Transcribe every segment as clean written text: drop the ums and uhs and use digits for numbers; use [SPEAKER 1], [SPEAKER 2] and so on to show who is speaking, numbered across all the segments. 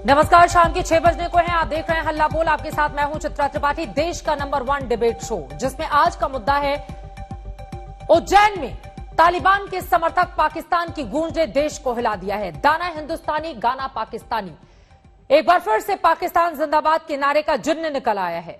[SPEAKER 1] नमस्कार, शाम के 6 बजने को हैं। आप देख रहे हैं हल्ला बोल। आपके साथ मैं हूं चित्रा त्रिपाठी। देश का नंबर 1 डिबेट शो, जिसमें आज का मुद्दा है उज्जैन में तालिबान के समर्थक पाकिस्तान की गूंज ने देश को हिला दिया है। दाना हिंदुस्तानी, गाना पाकिस्तानी। एक बार फिर से पाकिस्तान जिंदाबाद के नारे का जुन्न निकल आया है।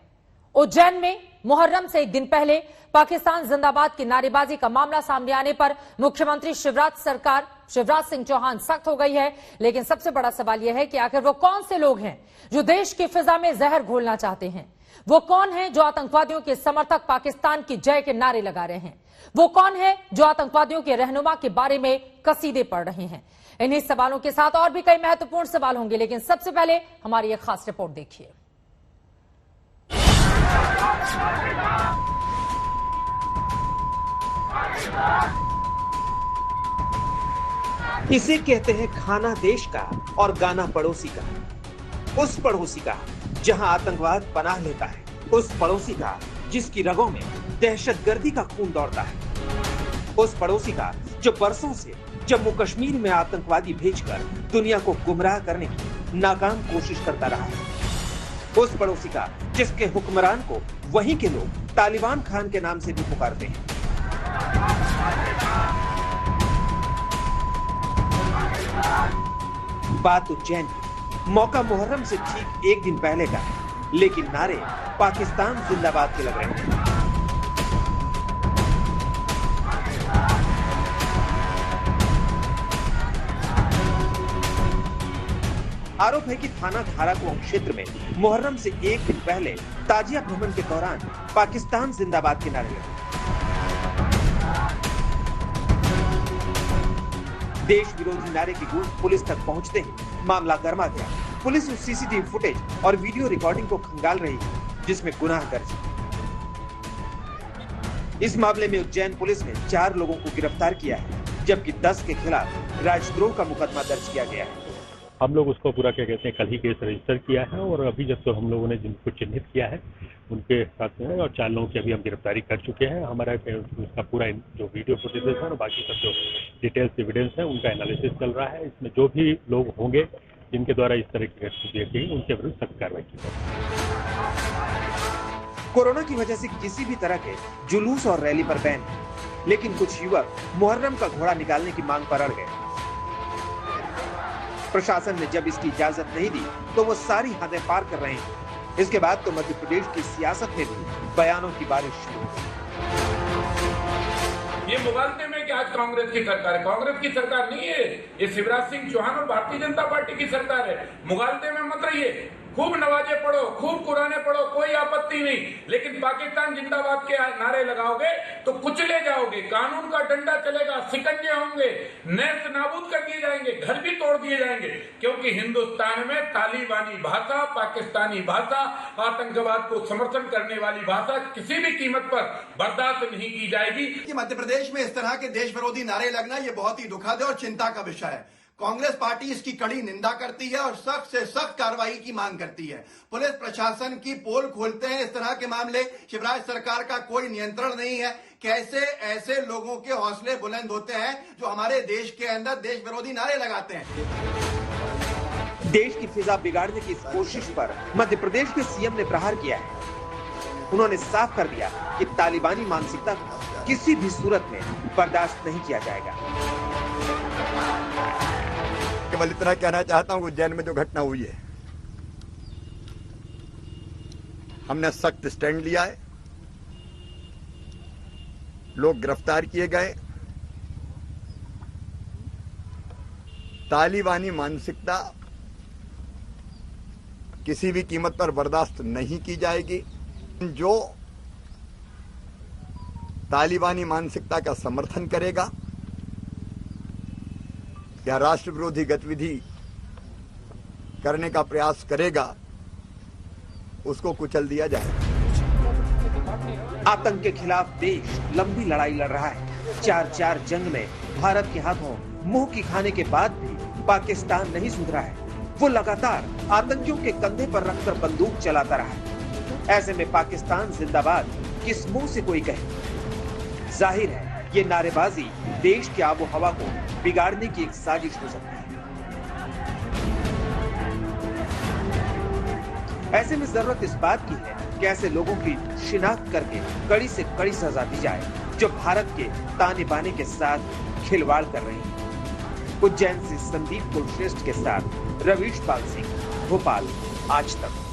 [SPEAKER 1] उज्जैन में मुहर्रम से एक दिन पहले पाकिस्तान जिंदाबाद की नारेबाजी का मामला सामने आने पर मुख्यमंत्री शिवराज सिंह चौहान सख्त हो गई है। लेकिन सबसे बड़ा सवाल यह है कि आखिर वो कौन से लोग हैं जो देश की फिजा में जहर घोलना चाहते हैं? वो कौन है जो आतंकवादियों के समर्थक पाकिस्तान की जय के नारे लगा रहे हैं? वो कौन है जो आतंकवादियों के रहनुमा के बारे में कसीदे पढ़ रहे हैं? इन्हीं सवालों के साथ और भी कई महत्वपूर्ण सवाल होंगे, लेकिन सबसे पहले हमारी एक खास रिपोर्ट देखिए।
[SPEAKER 2] इसे कहते हैं खाना देश का और गाना पड़ोसी का। उस पड़ोसी का जहां आतंकवाद पनाह लेता है, उस पड़ोसी का जिसकी रगों में दहशतगर्दी का खून दौड़ता है, उस पड़ोसी का जो बरसों से जम्मू कश्मीर में आतंकवादी भेजकर दुनिया को गुमराह करने की नाकाम कोशिश करता रहा है, उस पड़ोसी का जिसके हुक्मरान को वहीं के लोग तालिबान खान के नाम से भी पुकारते हैं। बात उज्जैन की। मौका मुहर्रम से ठीक एक दिन पहले का है, लेकिन नारे पाकिस्तान जिंदाबाद के लग रहे हैं। आरोप है कि थाना खाराकुंम क्षेत्र में मुहर्रम से एक दिन पहले ताजिया भ्रमण के दौरान पाकिस्तान जिंदाबाद के नारे लगे। देश विरोधी नारे की गूंज पुलिस तक पहुंचते ही मामला गर्मा गया। पुलिस उस सीसीटीवी फुटेज और वीडियो रिकॉर्डिंग को खंगाल रही है जिसमें गुनाह दर्ज है। इस मामले में उज्जैन पुलिस ने 4 लोगों को गिरफ्तार किया है, जबकि 10 के खिलाफ राजद्रोह का मुकदमा दर्ज किया गया है।
[SPEAKER 3] हम लोग उसको पूरा क्या कहते हैं कल ही केस रजिस्टर किया है और अभी जब तो हम लोगों ने जिनको चिन्हित किया है उनके साथ में और 4 लोगों की अभी हम गिरफ्तारी कर चुके हैं। हमारा उसका पूरा जो वीडियो फुटेज है और बाकी सब जो डिटेल्स एविडेंस है उनका एनालिसिस चल रहा है। इसमें जो भी लोग होंगे जिनके द्वारा इस तरह की गतिविधियां की उनके विरुद्ध सख्त कार्रवाई की जाएगी।
[SPEAKER 2] कोरोना की वजह से किसी भी तरह के जुलूस और रैली पर बैन है, लेकिन कुछ युवक मुहर्रम का घोड़ा निकालने की मांग पर अड़ गए। प्रशासन ने जब इसकी इजाजत नहीं दी तो वो सारी हदें पार कर रहे हैं। इसके बाद तो मध्य प्रदेश की सियासत में भी बयानों की बारिश शुरू हो गई।
[SPEAKER 4] ये मुगालते में कि आज कांग्रेस की सरकार है। कांग्रेस की सरकार नहीं है, ये शिवराज सिंह चौहान और भारतीय जनता पार्टी की सरकार है। मुगालते में मत रहिए। खूब नवाजे पढ़ो, खूब कुराने पढ़ो, कोई आपत्ति नहीं, लेकिन पाकिस्तान जिंदाबाद के नारे लगाओगे तो कुचले जाओगे। कानून का डंडा चलेगा, सिकंजे होंगे, नेस्त नाबूद कर दिए जाएंगे, घर भी तोड़ दिए जाएंगे, क्योंकि हिंदुस्तान में तालिबानी भाषा, पाकिस्तानी भाषा, आतंकवाद को समर्थन करने वाली भाषा किसी भी कीमत पर बर्दाश्त नहीं की जाएगी।
[SPEAKER 5] कि मध्य प्रदेश में इस तरह के देश विरोधी नारे लगना ये बहुत ही दुखद है और चिंता का विषय है। कांग्रेस पार्टी इसकी कड़ी निंदा करती है और सख्त से सख्त कार्रवाई की मांग करती है। पुलिस प्रशासन की पोल खोलते हैं इस तरह के मामले। शिवराज सरकार का कोई नियंत्रण नहीं है। कैसे ऐसे लोगों के हौसले बुलंद होते हैं जो हमारे देश के अंदर देश विरोधी नारे लगाते हैं।
[SPEAKER 2] देश की फिजा बिगाड़ने की इस कोशिश पर मध्य प्रदेश के सीएम ने प्रहार किया है। उन्होंने साफ कर दिया कि तालिबानी मानसिकता को किसी भी सूरत में बर्दाश्त नहीं किया जाएगा।
[SPEAKER 6] केवल इतना कहना चाहता हूं, उज्जैन में जो घटना हुई है, हमने सख्त स्टैंड लिया है। लोग गिरफ्तार किए गए। तालिबानी मानसिकता किसी भी कीमत पर बर्दाश्त नहीं की जाएगी। जो तालिबानी मानसिकता का समर्थन करेगा या राष्ट्र विरोधी गतिविधि करने का प्रयास करेगा, उसको कुचल दिया जाएगा।
[SPEAKER 2] आतंक के खिलाफ देश लंबी लड़ाई लड़ रहा है। 4-4 जंग में भारत के हाथों मुंह की खाने के बाद भी पाकिस्तान नहीं सुधरा है। वो लगातार आतंकियों के कंधे पर रखकर बंदूक चलाता रहा है। ऐसे में पाकिस्तान जिंदाबाद किस मुंह से कोई कहे? जाहिर है ये नारेबाजी देश की आबो हवा को बिगाड़ने की एक साजिश हो सकती है। ऐसे में जरूरत इस बात की है कि ऐसे लोगों की शिनाख्त करके कड़ी से कड़ी सजा दी जाए जो भारत के ताने बाने के साथ खिलवाड़ कर रहे हैं। उज्जैन से संदीप कुलश्रेष्ठ के साथ रवीश पाल सिंह, भोपाल, आज तक।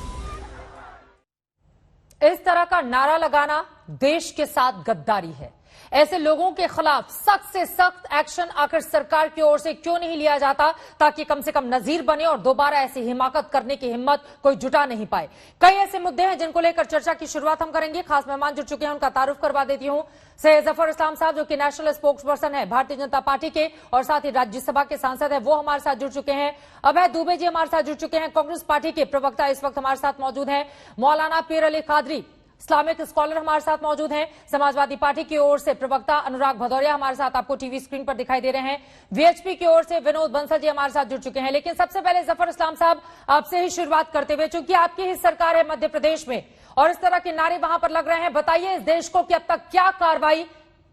[SPEAKER 1] इस तरह का नारा लगाना देश के साथ गद्दारी है। ऐसे लोगों के खिलाफ सख्त से सख्त एक्शन आखिर सरकार की ओर से क्यों नहीं लिया जाता, ताकि कम से कम नजीर बने और दोबारा ऐसी हिमाकत करने की हिम्मत कोई जुटा नहीं पाए। कई ऐसे मुद्दे हैं जिनको लेकर चर्चा की शुरुआत हम करेंगे। खास मेहमान जुड़ चुके हैं, उनका तारुफ करवा देती हूं। सैयद जफर इस्लाम साहब, जो कि नेशनल स्पोक्स पर्सन है भारतीय जनता पार्टी के और साथ ही राज्यसभा के सांसद है, वो हमारे साथ जुड़ चुके हैं। अभय दुबे जी हमारे साथ जुड़ चुके हैं, कांग्रेस पार्टी के प्रवक्ता इस वक्त हमारे साथ मौजूद हैं। मौलाना पीर अली कादरी, इस्लामिक स्कॉलर, हमारे साथ मौजूद हैं। समाजवादी पार्टी की ओर से प्रवक्ता अनुराग भदौरिया हमारे साथ आपको टीवी स्क्रीन पर दिखाई दे रहे हैं। वीएचपी की ओर से विनोद बंसल जी हमारे साथ जुड़ चुके हैं। लेकिन सबसे पहले जफर इस्लाम साहब, आपसे ही शुरुआत करते हुए, चूंकि आपकी ही सरकार है मध्य प्रदेश में और इस तरह के नारे वहां पर लग रहे हैं, बताइए इस देश को कि अब तक क्या कार्रवाई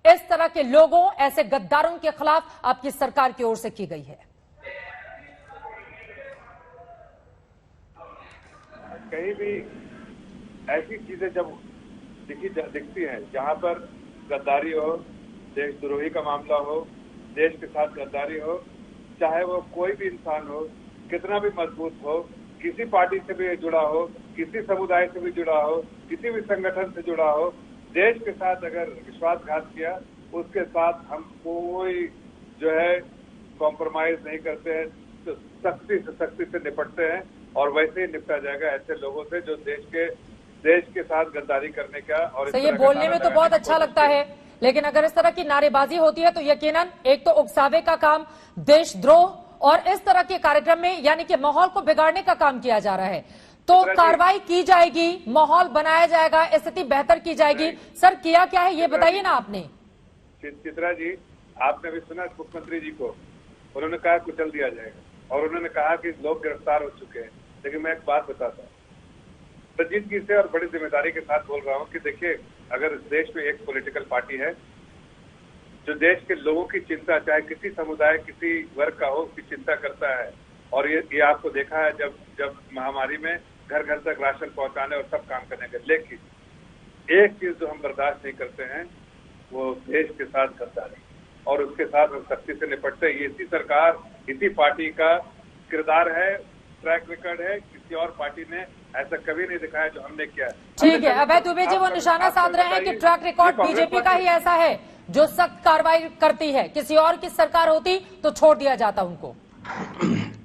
[SPEAKER 1] इस तरह के लोगों, ऐसे गद्दारों के खिलाफ आपकी सरकार की ओर से की गई है?
[SPEAKER 7] कहीं भी ऐसी चीजें जब दिखती हैं जहां पर गद्दारी हो, देशद्रोही का मामला हो, देश के साथ गद्दारी हो, चाहे वो कोई भी इंसान हो, कितना भी मजबूत हो, किसी पार्टी से भी जुड़ा हो, किसी समुदाय से भी जुड़ा हो, किसी भी संगठन से जुड़ा हो, देश के साथ अगर विश्वासघात किया, उसके साथ हम कोई जो है कॉम्प्रोमाइज नहीं करते हैं, तो सख्ती से निपटते हैं और वैसे ही निपटा जाएगा ऐसे लोगों से जो देश के साथ गद्दारी करने का। और
[SPEAKER 1] तो ये बोलने में तो बहुत अच्छा लगता है, लेकिन अगर इस तरह की नारेबाजी होती है तो यकीनन एक तो उकसावे का काम, देशद्रोह और इस तरह के कार्यक्रम में यानी कि माहौल को बिगाड़ने का काम किया जा रहा है। तो कार्रवाई की जाएगी, माहौल बनाया जाएगा, स्थिति बेहतर की जाएगी। सर किया क्या है ये बताइए ना आपने।
[SPEAKER 7] चित्रा जी, आपने भी सुना मुख्यमंत्री जी को, उन्होंने कहा कुचल दिया जाएगा और उन्होंने कहा कि लोग गिरफ्तार हो चुके हैं। लेकिन मैं एक बात बताता हूँ, संजीदगी से और बड़ी जिम्मेदारी के साथ बोल रहा हूँ कि देखिए, अगर देश में एक पॉलिटिकल पार्टी है जो देश के लोगों की चिंता, चाहे किसी समुदाय, किसी वर्ग का हो, की चिंता करता है, और ये आपको देखा है जब महामारी में घर घर तक राशन पहुंचाने और सब काम करने के। लेकिन एक चीज जो हम बर्दाश्त नहीं करते हैं वो देश के साथ गद्दारी, और उसके साथ हम सख्ती से निपटते हैं। ये इसी सरकार, इसी पार्टी का किरदार है, ट्रैक रिकॉर्ड है। किसी और पार्टी ने ऐसा कभी नहीं दिखाया जो हमने किया है।
[SPEAKER 1] ठीक है, अभय दुबे जी वो निशाना साध रहे हैं कि ट्रैक रिकॉर्ड बीजेपी का ही ऐसा है जो सख्त कार्रवाई करती है, किसी और की सरकार होती तो छोड़ दिया जाता उनको।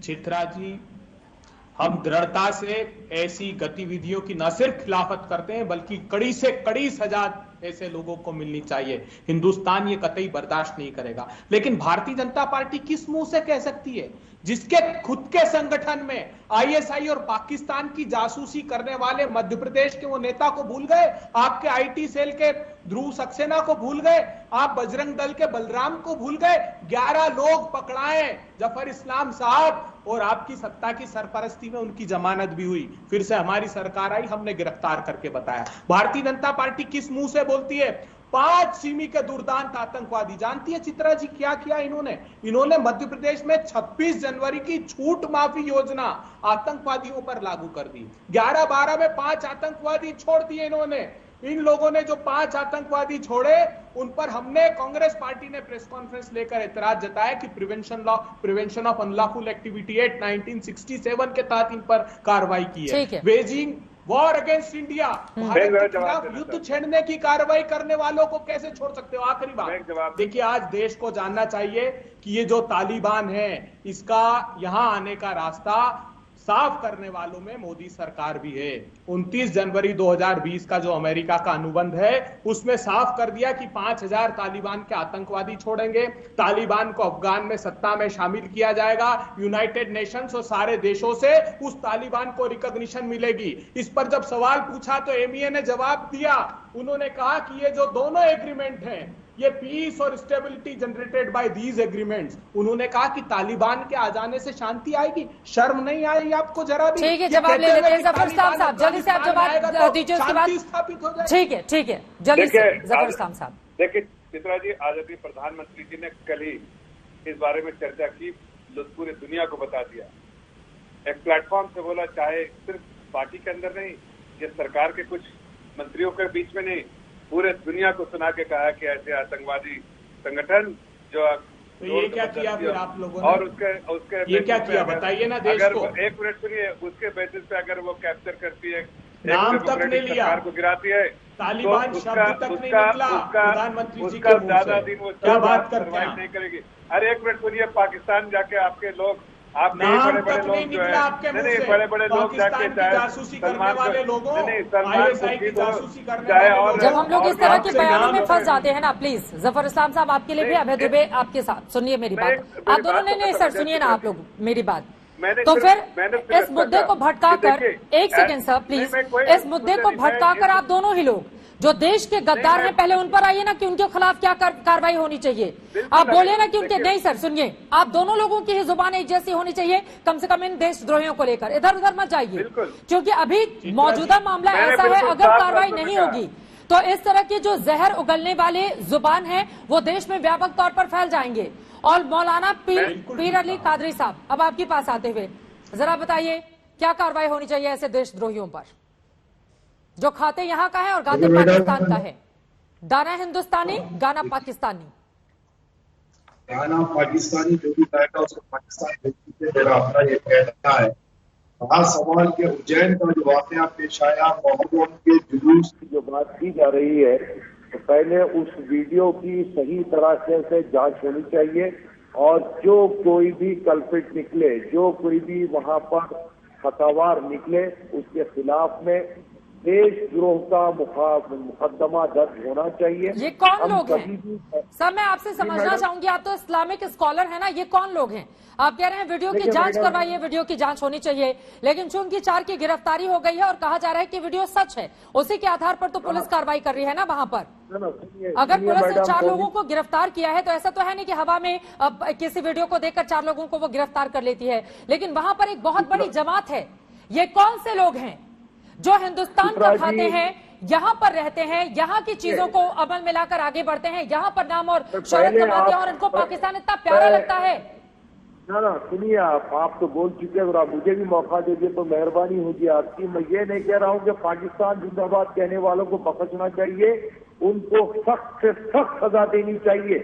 [SPEAKER 8] चित्रा जी, हम दृढ़ता से ऐसी गतिविधियों की न सिर्फ खिलाफत करते हैं बल्कि कड़ी से कड़ी सजा ऐसे लोगों को मिलनी चाहिए। हिंदुस्तान ये कतई बर्दाश्त नहीं करेगा। लेकिन भारतीय जनता पार्टी किस मुंह से कह सकती है, जिसके खुद के संगठन में आईएसआई और पाकिस्तान की जासूसी करने वाले मध्य प्रदेश के वो नेता को भूल गए, आपके आईटी सेल के ध्रुव सक्सेना को भूल गए, आप बजरंग दल के बलराम को भूल गए। 11 लोग पकड़ाए जफर इस्लाम साहब, और आपकी सत्ता की सरपरस्ती में उनकी जमानत भी हुई। फिर से हमारी सरकार आई, हमने गिरफ्तार करके बताया। भारतीय जनता पार्टी किस मुंह से बोलती है? 5 सिमी के दुर्दांत आतंकवादी, जानती है चित्रा जी क्या किया इन्होंने मध्य प्रदेश में 26 जनवरी की छूट माफी योजना आतंकवादियों पर लागू कर दी। 11-12 में 5 आतंकवादी छोड़ दिए इन्होंने। इन लोगों ने जो 5 आतंकवादी छोड़े, उन पर हमने, कांग्रेस पार्टी ने प्रेस कॉन्फ्रेंस लेकर एतराज जताया कि prevention of unlawful activity act 1967 के तहत इन पर कार्रवाई की है। Beijing war against India, Bharat के खिलाफ युद्ध छेड़ने की कार्रवाई करने वालों को कैसे छोड़ सकते हो? आखिरी बात देखिए, आज देश को जानना चाहिए कि ये जो तालिबान है, इसका यहां आने का रास्ता साफ करने वालों में मोदी सरकार भी है। 29 जनवरी 2020 का जो अमेरिका का अनुबंध है, उसमें साफ कर दिया कि 5000 तालिबान के आतंकवादी छोड़ेंगे, तालिबान को अफगान में सत्ता में शामिल किया जाएगा, यूनाइटेड नेशंस और सारे देशों से उस तालिबान को रिकॉग्निशन मिलेगी। इस पर जब सवाल पूछा तो एमईए ने जवाब दिया, उन्होंने कहा कि ये जो दोनों एग्रीमेंट हैं, ये पीस और stability generated by these agreements. उन्होंने कहा कि तालिबान के आ जाने से शांति आएगी। शर्म नहीं आई आपको जरा भी?
[SPEAKER 1] ठीक है, जवाब ले लेते हैं जफर इस्लाम साहब, जल्दी से आप जवाब दीजिए, उसके बाद
[SPEAKER 7] स्थापित हो जाए।
[SPEAKER 1] ठीक है जल्दी से जफर इस्लाम साहब।
[SPEAKER 7] देखिए चित्रा जी, आदरणीय प्रधानमंत्री जी ने कल ही इस बारे में चर्चा की, पूरी दुनिया को बता दिया, एक प्लेटफॉर्म से बोला, चाहे सिर्फ पार्टी के अंदर नहीं, ये सरकार के कुछ मंत्रियों के बीच में नहीं, पूरे दुनिया को सुना के कहा कि ऐसे आतंकवादी संगठन जो
[SPEAKER 8] तो ये क्या किया फिर आप लोगों ने?
[SPEAKER 7] और उसके
[SPEAKER 8] ये क्या किया बताइए ना देश को।
[SPEAKER 7] एक मिनट सुनिए, उसके बेसिस पे अगर वो कैप्चर करती है,
[SPEAKER 8] नाम तक नहीं लिया,
[SPEAKER 7] सरकार को गिराती है,
[SPEAKER 8] तालिबान
[SPEAKER 7] तो
[SPEAKER 8] शब्द तक नहीं निकला प्रधानमंत्री जी के मुंह
[SPEAKER 7] ज्यादा
[SPEAKER 8] से।
[SPEAKER 7] दिन वो
[SPEAKER 8] क्या बात करते हैं
[SPEAKER 7] नहीं करेगी। अरे एक मिनट सुनिए, पाकिस्तान जाके आपके लोग, आपके
[SPEAKER 8] नाम
[SPEAKER 7] बड़े बड़े
[SPEAKER 8] तक नहीं
[SPEAKER 7] लोग जो
[SPEAKER 8] निकला
[SPEAKER 7] है,
[SPEAKER 8] आपके मुंह
[SPEAKER 7] नहीं
[SPEAKER 8] से।
[SPEAKER 7] बड़े बड़े लोग जाके
[SPEAKER 8] पाकिस्तान की जासूसी करने वाले लोगों,
[SPEAKER 7] सलमान
[SPEAKER 8] ISI की
[SPEAKER 7] खुर्शीद
[SPEAKER 8] जासूसी करने
[SPEAKER 7] चाहे
[SPEAKER 8] वाले
[SPEAKER 7] और
[SPEAKER 8] लोगों।
[SPEAKER 1] जब हम लोग इस तरह के
[SPEAKER 8] आपसे
[SPEAKER 1] बयानों
[SPEAKER 8] नाम
[SPEAKER 1] में
[SPEAKER 8] तो
[SPEAKER 1] फंस जाते हैं ना, प्लीज जफर इस्लाम साहब आपके लिए भी, अभय दुबे आपके साथ सुनिए मेरी बात। आप दोनों ने नहीं सर, सुनिए ना आप लोग मेरी बात। तो फिर इस मुद्दे को भटकाकर, एक सेकेंड सर प्लीज, इस मुद्दे को भटकाकर आप दोनों ही लोग जो देश के गद्दार हैं पहले उन पर आइए ना कि उनके खिलाफ क्या कार्रवाई होनी चाहिए। आप बोले ना कि उनके, नहीं सर सुनिए, आप दोनों लोगों की ही जुबान एक जैसी होनी चाहिए, कम से कम इन देशद्रोहियों को लेकर इधर उधर मत जाइए, क्योंकि अभी मौजूदा मामला ऐसा है, अगर कार्रवाई नहीं होगी तो इस तरह की जो जहर उगलने वाले जुबान है वो देश में व्यापक तौर पर फैल जाएंगे। और मौलाना पीर अली कादरी साहब, अब आपके पास आते हुए जरा बताइए क्या कार्रवाई होनी चाहिए ऐसे देशद्रोहियों पर जो खाते यहाँ का है और गाते पाकिस्तान का है। दाना हिंदुस्तानी, गाना पाकिस्तानी।
[SPEAKER 9] गाना पाकिस्तानी जो भी गाएगा उसको पाकिस्तान भेज, मेरा अपना ये कहना है। रहा सवाल के उज्जैन का जो वाकया पेश आया, मोहर्रम के जुलूस की जो बात की जा रही है, तो पहले उस वीडियो की सही तरह से जांच होनी चाहिए और जो कोई भी कल्पित निकले, जो कोई भी वहां पर खतावार निकले, उसके खिलाफ में देशद्रोह का मुकदमा दर्ज होना चाहिए।
[SPEAKER 1] ये कौन लोग हैं सर? मैं आपसे समझना चाहूंगी, आप तो इस्लामिक स्कॉलर हैं ना, ये कौन लोग हैं? आप कह रहे हैं वीडियो की जांच करवाइए, वीडियो की जांच होनी चाहिए, लेकिन चूंकि 4 की गिरफ्तारी हो गई है और कहा जा रहा है कि वीडियो सच है, उसी के आधार पर तो पुलिस कार्रवाई कर रही है ना वहां पर। अगर पुलिस ने 4 लोगों को गिरफ्तार किया है तो ऐसा तो है नहीं कि हवा में किसी वीडियो को देखकर 4 लोगों को वो गिरफ्तार कर लेती है, लेकिन वहां पर एक बहुत बड़ी जमात है। ये कौन से लोग हैं जो हिंदुस्तान का खाते हैं, यहाँ पर रहते हैं, यहाँ की चीजों को अमल में लाकर आगे बढ़ते हैं, यहाँ पर नाम और शोहरत कमाते हैं और इनको पाकिस्तान इतना प्यारा लगता है?
[SPEAKER 9] ना सुनिए, आप तो बोल चुके हैं, और आप मुझे भी मौका दीजिए तो मेहरबानी होगी आपकी। मैं ये नहीं कह रहा हूँ कि पाकिस्तान जिंदाबाद कहने वालों को बख्शना चाहिए, उनको सख्त से सख्त सजा देनी चाहिए,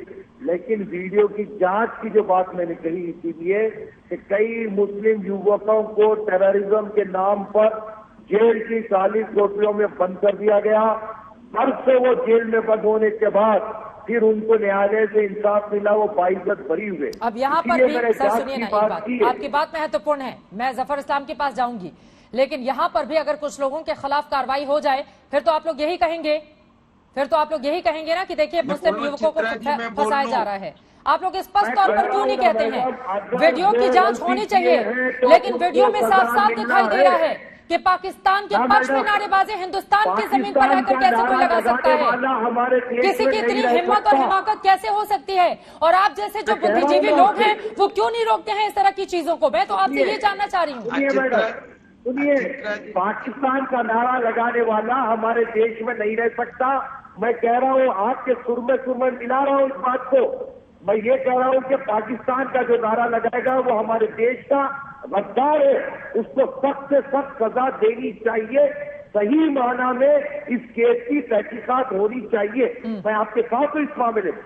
[SPEAKER 9] लेकिन वीडियो की जांच की जो बात मैंने कही इसीलिए कि कई मुस्लिम युवकों को टेररिज्म के नाम पर जेल की काली कोठरियों में बंद कर दिया गया। हर से वो जेल में बंद होने के बाद फिर उनको न्यायालय से इंसाफ मिला, वो बाइज्जत बरी हुए।
[SPEAKER 1] अब यहाँ पर भी सर सुनिए ना, एक बात आपकी बात महत्वपूर्ण है, मैं जफर इस्लाम के पास जाऊंगी, लेकिन यहाँ पर भी अगर कुछ लोगों के खिलाफ कार्रवाई हो जाए फिर तो आप लोग यही कहेंगे, ना कि देखिए मुस्लिम युवकों को फंसाया जा रहा है। आप लोग स्पष्ट तौर पर क्यों नहीं कहते हैं वीडियो की जांच होनी चाहिए, लेकिन वीडियो में साफ साफ दिखाई दे रहा है कि पाकिस्तान के पक्ष में नारेबाजी हिंदुस्तान की जमीन पर रहकर कैसे कोई लगा सकता है? किसी की इतनी हिम्मत और हिमाकत कैसे हो सकती है? और आप जैसे जो बुद्धिजीवी लोग हैं वो क्यों नहीं रोकते हैं इस तरह की चीजों को? मैं तो आपसे ये जानना चाह रही हूँ।
[SPEAKER 9] सुनिए, पाकिस्तान का नारा लगाने वाला हमारे देश में नहीं रह सकता। मैं कह रहा हूँ, आपके सुर में मिला रहा हूँ इस बात को। मैं ये कह रहा हूँ कि पाकिस्तान का जो नारा लगाएगा वो हमारे देश का गद्दार है, उसको सख्त से सख्त सजा देनी चाहिए। सही माना में इस केस की तहकीकात होनी चाहिए। मैं आपके साथ हूँ इस मामले में।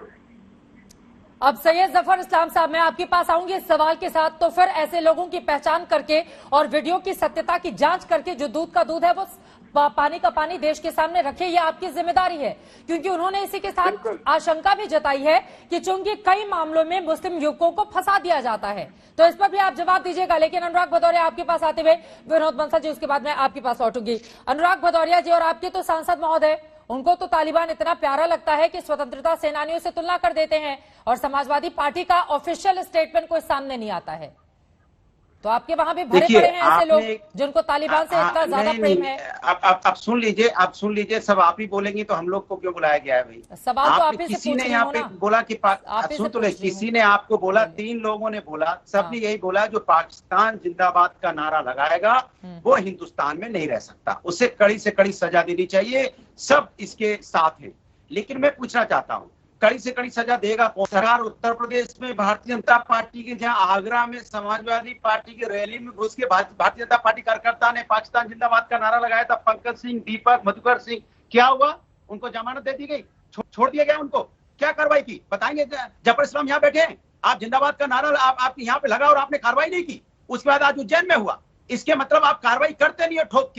[SPEAKER 1] अब सैयद जफर इस्लाम साहब, मैं आपके पास आऊंगी इस सवाल के साथ, तो फिर ऐसे लोगों की पहचान करके और वीडियो की सत्यता की जांच करके जो दूध का दूध है वो पानी का पानी देश के सामने रखे, ये आपकी जिम्मेदारी है, क्योंकि उन्होंने इसी के साथ आशंका भी जताई है कि चूंकि कई मामलों में मुस्लिम युवकों को फंसा दिया जाता है, तो इस पर भी आप जवाब दीजिएगा। लेकिन अनुराग भदौरिया आपके पास आते हुए, विनोद बंसल जी उसके बाद मैं आपके पास लौटूंगी। अनुराग भदौरिया जी, और आपके तो सांसद महोदय, उनको तो तालिबान इतना प्यारा लगता है कि स्वतंत्रता सेनानियों से तुलना कर देते हैं और समाजवादी पार्टी का ऑफिशियल स्टेटमेंट कोई सामने नहीं आता है। तो आपके वहां भी भरे पड़े हैं ऐसे लोग जिनको तालिबान से इतना ज्यादा प्रेम है।
[SPEAKER 10] आप सुन लीजिए, सब आप ही बोलेंगे तो हम लोग को क्यों बुलाया गया है भाई?
[SPEAKER 1] सवाल तो आप ही से
[SPEAKER 10] किसी ने यहाँ पे बोला कि सुन तो ले, किसी ने आपको बोला, 3 लोगों ने बोला, सबने यही बोला जो पाकिस्तान जिंदाबाद का नारा लगाएगा वो हिंदुस्तान में नहीं रह सकता, उसे कड़ी से कड़ी सजा देनी चाहिए। सब इसके साथ है। लेकिन मैं पूछना चाहता हूँ, कड़ी से कड़ी सजा देगा कौन? सरकार उत्तर प्रदेश में भारतीय जनता पार्टी के, जहां आगरा में समाजवादी पार्टी की रैली में घुस के भारतीय जनता पार्टी कार्यकर्ता ने पाकिस्तान जिंदाबाद का नारा लगाया था, पंकज सिंह, दीपक, मधुकर सिंह, क्या हुआ? उनको जमानत दे दी गई, छोड़ दिया गया उनको? क्या कार्रवाई की बताएंगे? जफर इस्लाम यहाँ बैठे हैं, आप जिंदाबाद का नारा आप यहाँ पे लगा और आपने कार्रवाई नहीं की, उसके बाद आज उज्जैन में हुआ। इसके मतलब आप कार्रवाई करते नहीं हो, ठोक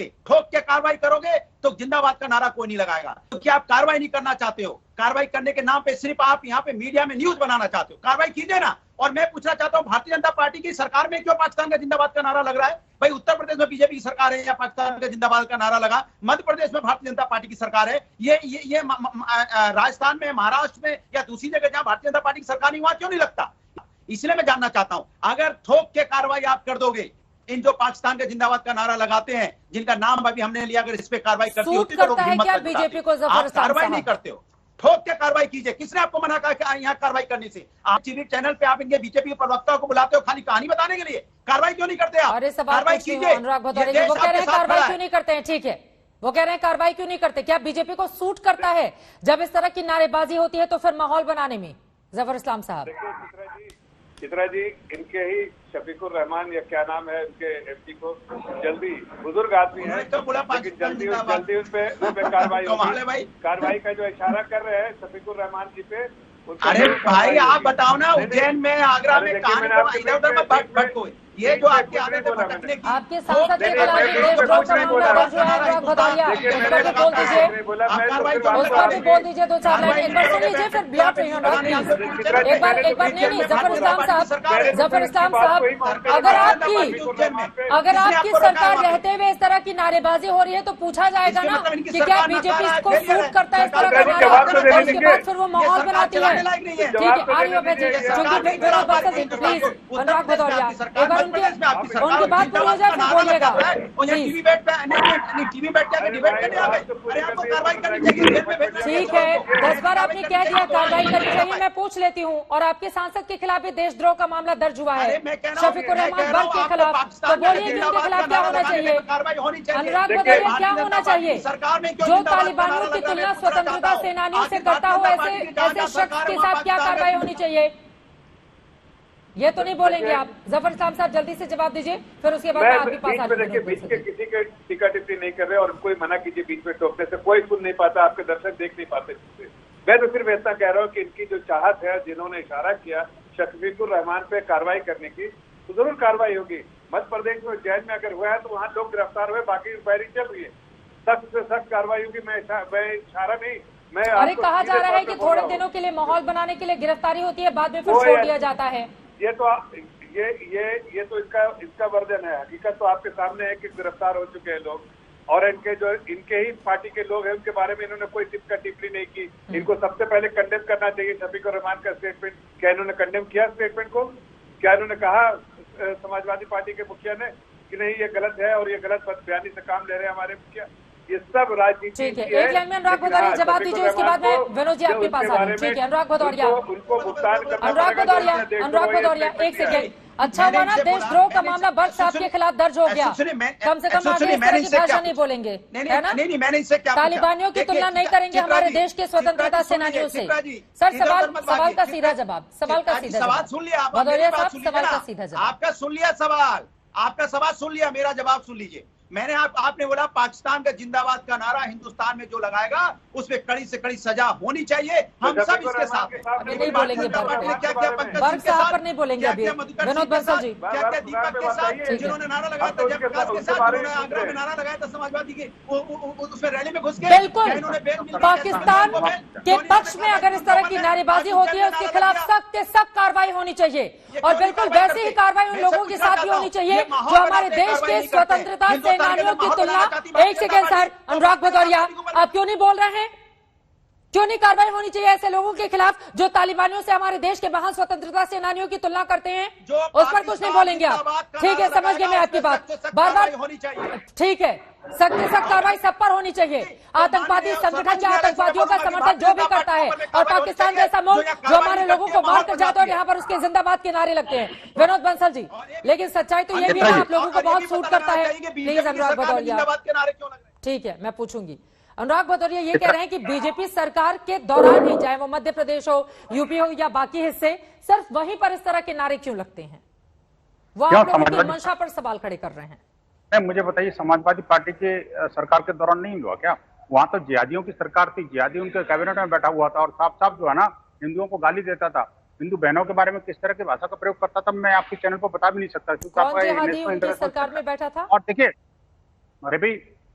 [SPEAKER 10] के कार्रवाई करोगे तो जिंदाबाद का नारा कोई नहीं लगाएगा। तो क्या आप कार्रवाई नहीं करना चाहते हो? कार्रवाई करने के नाम पे सिर्फ आप यहाँ पे मीडिया में न्यूज बनाना चाहते हो। कार्रवाई कीजिए ना। और मैं पूछना चाहता हूँ, भारतीय जनता पार्टी की सरकार में क्यों पाकिस्तान का जिंदाबाद का नारा लग रहा है? भाई उत्तर प्रदेश में बीजेपी की सरकार है या पाकिस्तान का जिंदाबाद का नारा लगा, मध्य प्रदेश में भारतीय जनता पार्टी की सरकार है, ये राजस्थान में, महाराष्ट्र में या दूसरी जगह जहां भारतीय जनता पार्टी की सरकार नहीं, वहां क्यों नहीं लगता? इसलिए मैं जानना चाहता हूं, अगर ठोक के कार्रवाई आप कर दोगे, इन जो पाकिस्तान के जिंदाबाद का नारा लगाते हैं, जिनका नाम अभी हमने लिया, अगर इस पे कार्रवाई करती होती तो लोग हिम्मत करते।
[SPEAKER 1] बीजेपी को
[SPEAKER 10] आप कार्रवाई नहीं करते हो, ठोक के कार्रवाई कीजिए। किसने आपको मना कहा यहाँ कार्रवाई करने से? आप टीवी चैनल पे आप इनके बीजेपी के प्रवक्ताओं को बुलाते हो खाली कहानी बताने के लिए, कार्रवाई क्यों नहीं करते आप?
[SPEAKER 1] अरे
[SPEAKER 10] कार्रवाई कीजिए।
[SPEAKER 1] अनुराग भदौरिया वो कह रहे हैं कार्रवाई क्यों नहीं करते हैं, ठीक है, वो कह रहे हैं कार्रवाई क्यों नहीं करते? क्या बीजेपी को सूट करता है जब इस तरह की नारेबाजी होती है तो फिर माहौल बनाने में? जफर इस्लाम साहब।
[SPEAKER 7] चित्रा जी, इनके ही शफीकुर रहमान या क्या नाम है उनके एमपी को, जल्दी बुजुर्ग आदमी है, लेकिन जल्दी उस पे कार्रवाई होगी। कार्रवाई का जो इशारा कर रहे हैं शफीकुर रहमान जी पे।
[SPEAKER 10] अरे भाई आप बताओ ना, उज्जैन में, आगरा में, इधर उधर में भटको, ये जो आपकी आदत है भटकने की,
[SPEAKER 1] आपके सांसद के खिलाफ देशद्रोह का मामला दर्ज हुआ है। अनुराग भदौरिया उस पर भी बोल दीजिए, उस पर भी बोल दीजिए 2-4 लाइन। एक बार सुन लीजिए फिर ब्याह रही अनुराग प्लीज। एक बार नहीं, जफर इस्लाम साहब, अगर आपकी सरकार रहते हुए इस तरह की नारेबाजी हो रही है तो पूछा जाएगा ना कि क्या बीजेपी को सूट करता है इस तरह का नारा, और उसके बाद फिर वो माहौल बनाती है। ठीक है, आर्य प्लीज अनुराग भदौरिया एक बार उनकी बात पूरी हो जाए फिर बोलिएगा। ठीक है, 10 बार आपने कह दिया कार्रवाई करनी चाहिए, मैं पूछ लेती हूँ। और आपके सांसद के खिलाफ भी देशद्रोह का मामला दर्ज हुआ है शफीकुर रहमान बल के खिलाफ, तो बोलिए कि उनके खिलाफ क्या होना चाहिए? अनुराग भदौरिया क्या होना चाहिए? जो तालिबानियों की तुलना स्वतंत्रता सेनानियों से करता हो, ऐसे शख्स के साथ क्या कार्रवाई होनी चाहिए? ये तो नहीं बोलेंगे आप। जफर इस्लाम साहब जल्दी से जवाब दीजिए, फिर उसके बाद मैं आपके पास
[SPEAKER 7] देखिए, बीच के किसी के टीका टिप्पणी नहीं कर रहे और कोई मना कीजिए बीच में टोकने से, कोई सुन नहीं पाता, आपके दर्शक देख नहीं पाते। मैं तो सिर्फ इतना कह रहा हूँ कि इनकी जो चाहत है, जिन्होंने इशारा किया शफीकुर रहमान पे कार्रवाई करने की, तो जरूर कार्रवाई होगी। मध्य प्रदेश में उज्जैन में अगर हुआ है तो वहाँ लोग गिरफ्तार हुए, बाकी इंक्वायरी चल रही है, सख्त से सख्त कार्रवाई होगी। मैं इशारा नहीं, मैं
[SPEAKER 1] अरे कहा जा रहा है कि थोड़े दिनों के लिए माहौल बनाने के लिए गिरफ्तारी होती है, बाद में फिर छोड़ दिया जाता है।
[SPEAKER 7] ये तो इसका वर्जन है। हकीकत तो आपके सामने है कि गिरफ्तार हो चुके हैं लोग, और इनके ही पार्टी के लोग हैं, उनके बारे में इन्होंने कोई टिप्पणी नहीं की। इनको सबसे पहले कंडेम करना चाहिए शफीकुर रहमान का स्टेटमेंट। क्या इन्होंने कंडेम किया स्टेटमेंट को? क्या इन्होंने कहा समाजवादी पार्टी के मुखिया ने कि नहीं ये गलत है और ये गलत बयानी से काम ले रहे हैं हमारे मुखिया? ये सब राजनीति।
[SPEAKER 1] ठीक है, एक लाइन में अनुराग भदौरिया जवाब दीजिए, उसके बाद में विनोद जी आपके पास आ रहे हैं। ठीक है, अनुराग भदौरिया एक सेकेंड। अच्छा हुआ ना देशद्रोह का मामला बख्श साहब के खिलाफ दर्ज हो गया, कम से कम आगे इस तरह की भाषा नहीं बोलेंगे, है ना?
[SPEAKER 10] मैंने इससे क्या
[SPEAKER 1] तालिबानियों की तुलना नहीं करेंगे हमारे देश के स्वतंत्रता सेनानियों से। सर सवाल का सीधा जवाब, सवाल
[SPEAKER 10] सुन लिया
[SPEAKER 1] भदौरिया साहब, सवाल का सीधा जवाब
[SPEAKER 10] आपका सुन लिया, आपका सवाल सुन लिया, मेरा जवाब सुन लीजिए। मैंने आपने बोला पाकिस्तान का जिंदाबाद का नारा हिंदुस्तान में जो लगाएगा उसमें कड़ी से कड़ी सजा होनी चाहिए। हम सब इसके साथ हैं।
[SPEAKER 1] नहीं बोलेंगे
[SPEAKER 10] क्या
[SPEAKER 1] वर्ग साहब पर नहीं बोलेंगे अभी। विनोद बंसल जी
[SPEAKER 10] क्या क्या दीपक के साथ जिन्होंने नारा लगाया था, जयप्रकाश के साथ जिन्होंने आगरा में नारा लगाया था समाजवादी के, उसमें रैली में घुस गए।
[SPEAKER 1] बिल्कुल, पाकिस्तान के पक्ष में अगर इस तरह की नारेबाजी होती है उसके खिलाफ सख्त से सख्त कार्रवाई होनी चाहिए, और बिल्कुल वैसे ही कार्रवाई उन लोगों के साथ भी होनी चाहिए जो हमारे देश के स्वतंत्रता सेनानियों की तुलना। एक सेकेंड सर, अनुराग भदौरिया आप क्यों नहीं बोल रहे हैं? क्यों नहीं कार्रवाई होनी चाहिए ऐसे लोगों के खिलाफ जो तालिबानियों से हमारे देश के महान स्वतंत्रता सेनानियों की तुलना करते हैं? उस पर कुछ नहीं बोलेंगे आप? ठीक है, समझ गए मैं आपकी बात। बार होनी चाहिए, ठीक है, सख्त से सख्त कार्रवाई सब पर होनी चाहिए। आतंकवादी संगठन या आतंकवादियों का समर्थन जो भी करता है, और पाकिस्तान जैसा मुल्क जो हमारे लोगों को मार कर जाता है और यहाँ पर उसके जिंदाबाद के नारे लगते हैं। विनोद बंसल जी, लेकिन सच्चाई तो ये भी है आप लोगों को बहुत सूट करता है। प्लीज अनुराग भदौरिया, ठीक है मैं पूछूंगी। अनुराग भदौरिया ये कह रहे हैं कि बीजेपी सरकार के दौरान ही, चाहे वो मध्य प्रदेश हो, यूपी हो या बाकी हिस्से, सिर्फ वहीं पर इस तरह के नारे क्यों लगते हैं? वो आप लोगों की मंशा पर सवाल खड़े कर रहे हैं।
[SPEAKER 11] नहीं, मुझे बताइए, समाजवादी पार्टी के सरकार के दौरान नहीं हुआ क्या? वहां तो जिहादियों की सरकार थी, जिहादी उनके कैबिनेट में बैठा हुआ था और साफ साफ जो है ना हिंदुओं को गाली देता था, हिंदू बहनों के बारे में किस तरह की भाषा का प्रयोग करता था, मैं आपके चैनल पर बता भी नहीं सकता क्योंकि
[SPEAKER 1] कौन जिहादी उनकी सरकार में बैठा था?
[SPEAKER 11] और देखिए, अरे भाई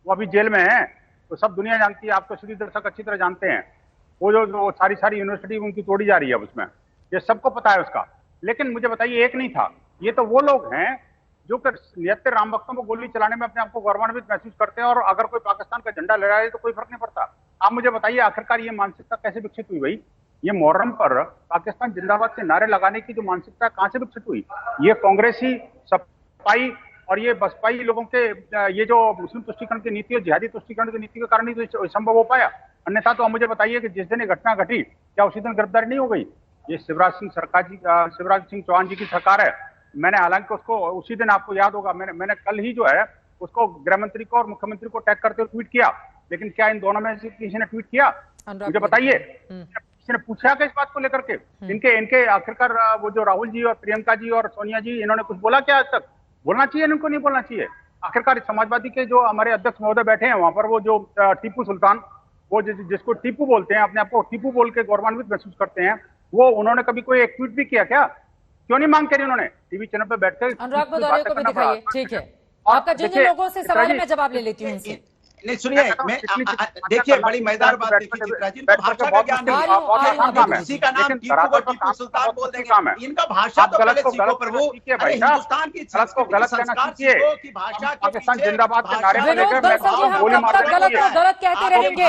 [SPEAKER 11] वो अभी जेल में है तो सब दुनिया जानती है, आप तो श्री दर्शक अच्छी तरह जानते हैं। वो जो सारी यूनिवर्सिटी उनकी तोड़ी जा रही है उसमें, ये सबको पता है उसका। लेकिन मुझे बताइए, एक नहीं था, ये तो वो लोग हैं जो नियत राम भक्तों को गोली चलाने में अपने आप को गौरवान्वित महसूस करते हैं, और अगर कोई पाकिस्तान का झंडा लहराए तो कोई फर्क नहीं पड़ता। आप मुझे बताइए, आखिरकार ये मानसिकता कैसे विकसित हुई भाई? ये मुहर्रम पर पाकिस्तान जिंदाबाद के नारे लगाने की जो मानसिकता कहां से विकसित हुई? ये कांग्रेसी, सपाई और ये बसपाई लोगों के ये जो मुस्लिम तुष्टीकरण की नीति और जिहादी तुष्टीकरण की नीति के कारण ही तो संभव हो पाया। अन्यथा तो आप मुझे बताइए कि जिस दिन ये घटना घटी, क्या उसी दिन गिरफ्तारी नहीं हो गई? ये शिवराज सिंह चौहान जी की सरकार है। मैंने हालांकि उसको उसी दिन, आपको याद होगा, मैंने कल ही जो है उसको गृह मंत्री को और मुख्यमंत्री को टैग करते हुए ट्वीट किया, लेकिन क्या इन दोनों में से किसी ने ट्वीट किया? मुझे बताइए, किसी ने पूछा क्या इस बात को लेकर के? इनके आखिरकार वो जो राहुल जी और प्रियंका जी और सोनिया जी, इन्होंने कुछ बोला क्या आज तक? बोलना चाहिए इनको, नहीं बोलना चाहिए? आखिरकार समाजवादी के जो हमारे अध्यक्ष महोदय बैठे हैं वहां पर, वो जो टीपू सुल्तान, वो जिसको टीपू बोलते हैं, अपने आप को टीपू बोल के गौरवान्वित महसूस करते हैं, वो उन्होंने कभी कोई एक ट्वीट भी किया क्या? क्यों नहीं मांग करी उन्होंने टीवी चैनल पर बैठकर?
[SPEAKER 1] अनुराग भदौरिया को भी दिखाइए, ठीक है। आपका जिन लोगों से सवाल है मैं जवाब ले लेती हूँ उनसे।
[SPEAKER 10] नहीं सुनिए, मैं देखिए बड़ी मजेदार बात देखिए चित्रा जी, इनको भाषा का ज्ञान नहीं, किसी का नाम टीपू सुल्तान बोल देंगे, इनका भाषा तो पहले सीखो प्रभु। अरे हिंदुस्तान की संस्कार सीखो कि भाषा
[SPEAKER 11] पाकिस्तान जिंदाबाद के नारे में लेकर
[SPEAKER 1] गलत कहते रहेंगे।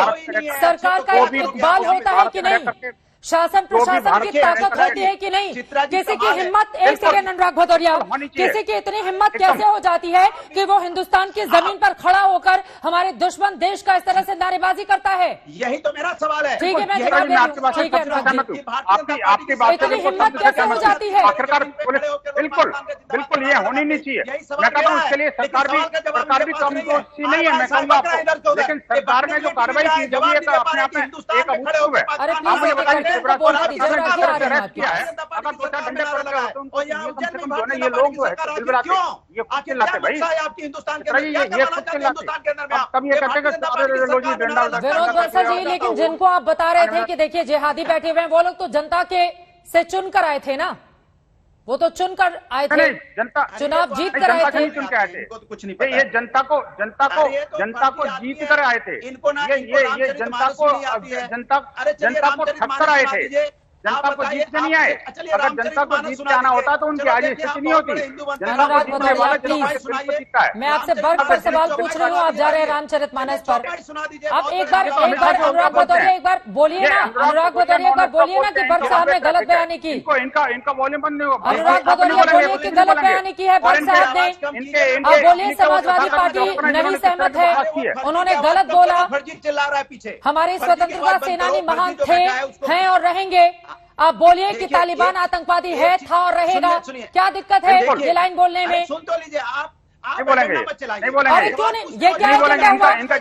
[SPEAKER 1] सरकार का इकबाल होता है कि नहीं? शासन प्रशासन की ताकत होती है कि नहीं? किसी की हिम्मत, एक सेकेंड अनुराग भदौरिया, किसी की इतनी हिम्मत कैसे हो जाती है कि वो हिंदुस्तान की जमीन पर खड़ा होकर हमारे दुश्मन देश का इस तरह से नारेबाजी करता है?
[SPEAKER 10] यही तो मेरा सवाल है।
[SPEAKER 1] ठीक है, मैं जवाब दे रही हूँ। ठीक है अनुराग जी, इतनी हिम्मत कैसे हो जाती है?
[SPEAKER 11] बिल्कुल ये होनी नहीं चाहिए। मैं कहता हूँ उसके लिए सरकार भी कमजोर नहीं है, मैं कहूँगा आपको, लेकिन सरकार में जो कार्रवाई की जा रही है अपने आप में एक अभूतपूर्व है।
[SPEAKER 1] अरे प्लीज
[SPEAKER 11] ये लोग जो है
[SPEAKER 1] जी, लेकिन जिनको आप बता रहे थे कि देखिए जिहादी बैठे हुए हैं, वो लोग तो जनता के से चुन कर आए थे ना, वो तो चुन कर आए थे, चुनाव जीत कर आए थे।
[SPEAKER 11] चुन के आए थे, कुछ नहीं पता। ये जनता को जीत कर आए थे, ये जनता को ठग कर आए थे, जनता को जीत के नहीं आए। अगर जनता को जीत के आना होता तो उनकी आज स्थिति नहीं होती। जनता को जीतने वाला जीतता है।
[SPEAKER 1] मैं आपसे बढ़ कर सवाल पूछ रही हूँ, आप जा रहे हैं रामचरितमानस पर। आप एक बार अनुराग भदौरिया एक बार बोलिए ना, अनुराग भदौरिया एक बार बोलिए ना कि भट्ट साहब ने गलत बयानी की।
[SPEAKER 11] इनका वॉल्यूम बंद नहीं होगा।
[SPEAKER 1] अनुराग भदौरिया बोलिए कि गलत बयानी की है भट्ट साहब ने। आप बोलिए समाजवादी पार्टी नहीं सहमत है, उन्होंने गलत बोला। हमारे स्वतंत्रता सेनानी महान थे, हैं और रहेंगे। आप बोलिए कि तालिबान आतंकवादी है, था और रहेगा। क्या दिक्कत है ये लाइन बोलने में?
[SPEAKER 10] सुन तो लीजिए, आप
[SPEAKER 11] नहीं बोलेंगे, नहीं बोलेंगे।
[SPEAKER 1] अरे क्यों नहीं? ये क्या है?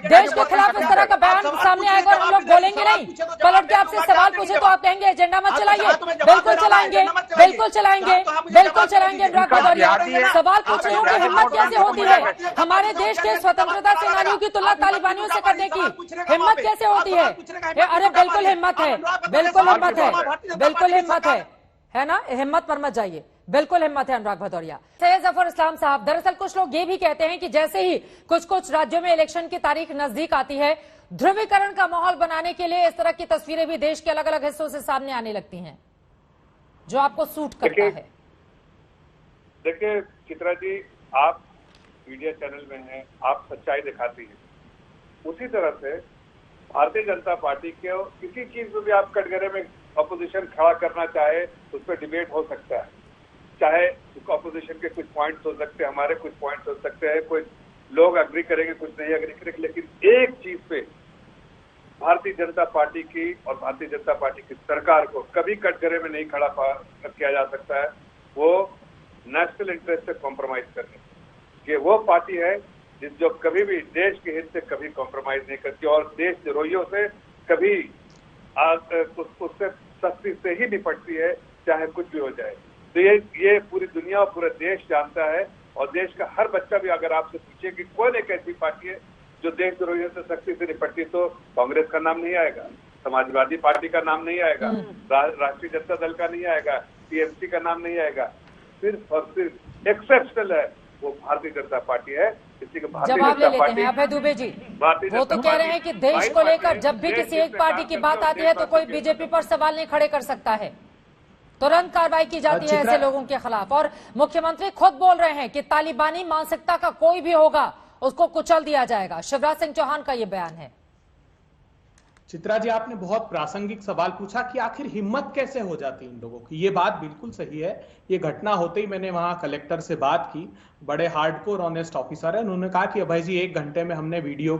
[SPEAKER 1] देश के खिलाफ इस तरह का बयान सामने आएगा और हम लोग बोलेंगे नहीं? पलट के आपसे सवाल पूछे तो आप कहेंगे एजेंडा मत चलाइए। बिल्कुल चलाएंगे, बिल्कुल चलाएंगे, बिल्कुल चलाएंगे। अनुराग भदौरिया, सवाल पूछ रही हूँ कि हिम्मत कैसे होती है हमारे देश के स्वतंत्रता सेनानियों की तुलना तालिबानियों से करने की? हिम्मत कैसे होती है? अरे बिल्कुल हिम्मत है, बिल्कुल हिम्मत है, बिल्कुल हिम्मत है ना? हिम्मत पर मत जाइए, बिल्कुल हिम्मत है अनुराग भदौरिया। सैयद जफर इस्लाम साहब, दरअसल कुछ लोग ये भी कहते हैं कि जैसे ही कुछ राज्यों में इलेक्शन की तारीख नजदीक आती है, ध्रुवीकरण का माहौल बनाने के लिए इस तरह की तस्वीरें भी देश के अलग अलग हिस्सों से सामने आने लगती हैं, जो आपको सूट करता है।
[SPEAKER 7] देखिए चित्रा जी, आप मीडिया चैनल में हैं, आप सच्चाई दिखाती हैं। उसी तरह से भारतीय जनता पार्टी के किसी चीज में भी आप कटघरे में अपोजिशन खड़ा करना चाहे, उस पर डिबेट हो सकता है। चाहे अपोजिशन के कुछ पॉइंट्स हो सकते हैं, हमारे कुछ पॉइंट्स हो सकते हैं, कोई लोग अग्री करेंगे, कुछ नहीं अग्री करेंगे, लेकिन एक चीज पे भारतीय जनता पार्टी की और भारतीय जनता पार्टी की सरकार को कभी कटघरे में नहीं खड़ा किया जा सकता है। वो नेशनल इंटरेस्ट से कॉम्प्रोमाइज करने, कि वो पार्टी है जो कभी भी देश के हित से कभी कॉम्प्रोमाइज नहीं करती और देशद्रोहियों से कभी उससे सख्ती से ही निपटती है, चाहे कुछ भी हो जाए। तो ये पूरी दुनिया और पूरा देश जानता है, और देश का हर बच्चा भी अगर आपसे पूछे कि कौन एक ऐसी पार्टी है जो देशद्रोहियों से सख्ती से निपटती, तो कांग्रेस का नाम नहीं आएगा, समाजवादी पार्टी का नाम नहीं आएगा, राष्ट्रीय जनता दल का नहीं आएगा, टीएमसी का नाम नहीं आएगा। सिर्फ और सिर्फ एक्सेप्शनल है वो भारतीय जनता पार्टी है।
[SPEAKER 1] जवाब ले लेते हैं अभय दुबे जी। वो तो कह रहे हैं कि देश को लेकर जब भी किसी एक पार्टी की बात आती है तो कोई बीजेपी पर सवाल नहीं खड़े कर सकता है, तुरंत कार्रवाई की जाती है ऐसे लोगों के खिलाफ। और मुख्यमंत्री खुद बोल रहे हैं कि तालिबानी मानसिकता का कोई भी होगा उसको कुचल दिया जाएगा। शिवराज सिंह चौहान का ये बयान है।
[SPEAKER 8] चित्रा जी, आपने बहुत प्रासंगिक सवाल पूछा कि आखिर हिम्मत कैसे हो जाती है इन लोगों की। ये बात बिल्कुल सही है। ये घटना होते ही मैंने वहां कलेक्टर से बात की, बड़े हार्डकोर ऑनेस्ट ऑफिसर है, उन्होंने कहा कि अभय जी 1 घंटे में हमने वीडियो